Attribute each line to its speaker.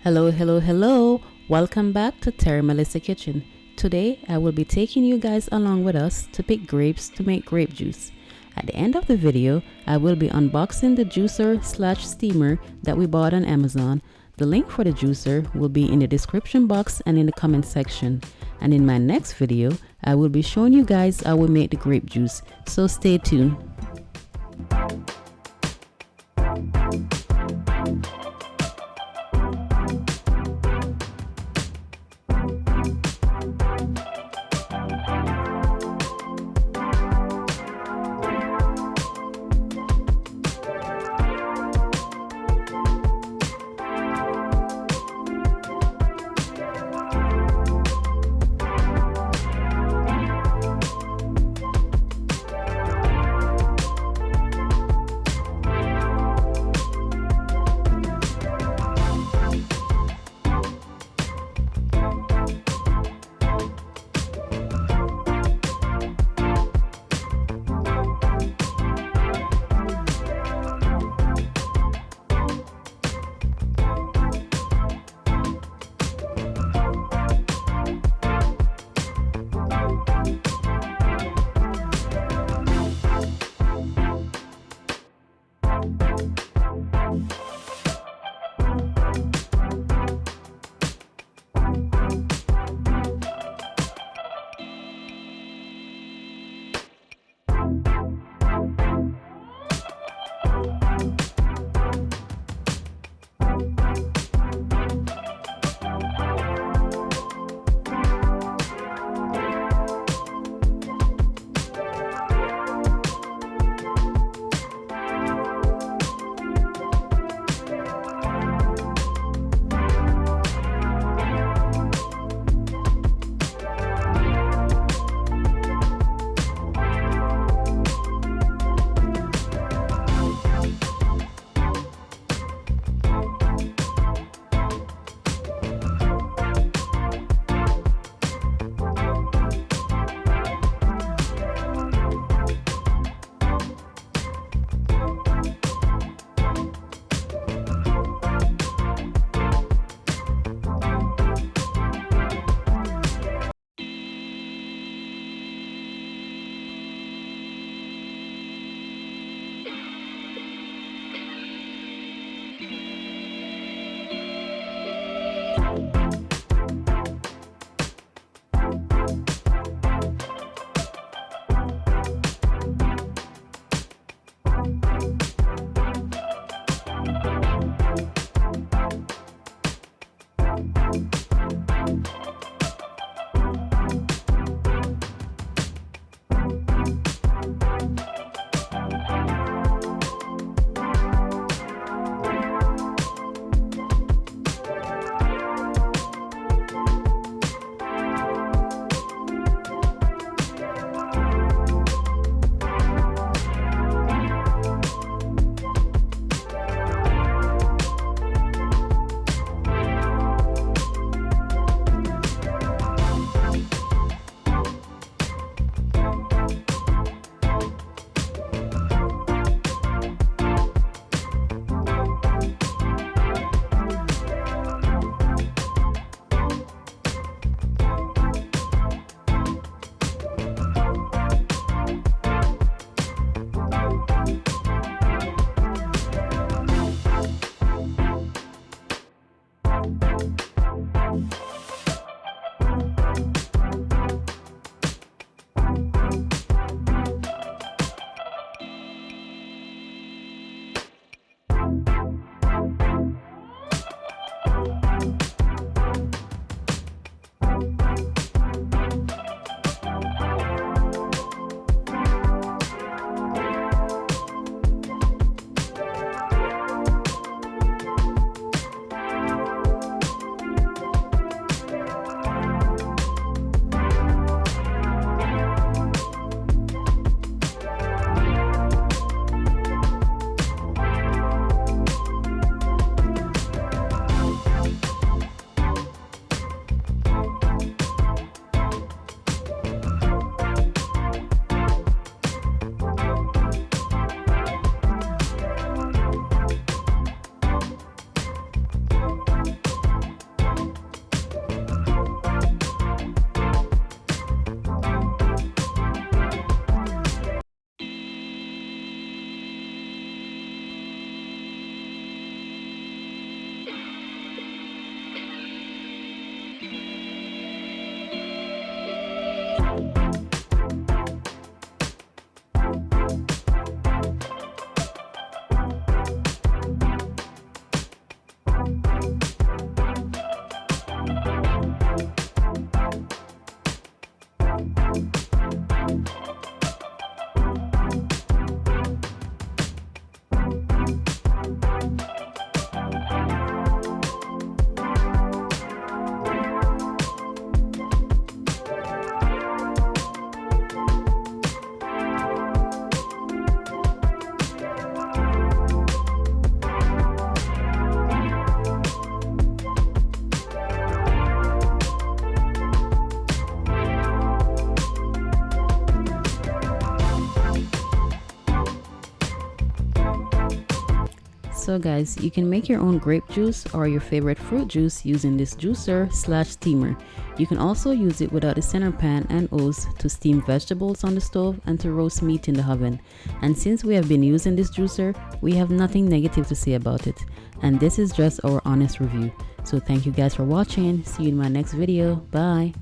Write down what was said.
Speaker 1: Hello, hello, hello. Welcome back to Terry Melissa Kitchen. Today, I will be taking you guys along with us to pick grapes to make grape juice. At the end of the video, I will be unboxing the juicer/steamer that we bought on Amazon. The link for the juicer will be in the description box and in the comment section. And in my next video, I will be showing you guys how we make the grape juice. So stay tuned. So guys, you can make your own grape juice or your favorite fruit juice using this juicer/steamer. You can also use it without a center pan and hose to steam vegetables on the stove and to roast meat in the oven. And since we have been using this juicer, we have nothing negative to say about it. And this is just our honest review. So thank you guys for watching. See you in my next video. Bye.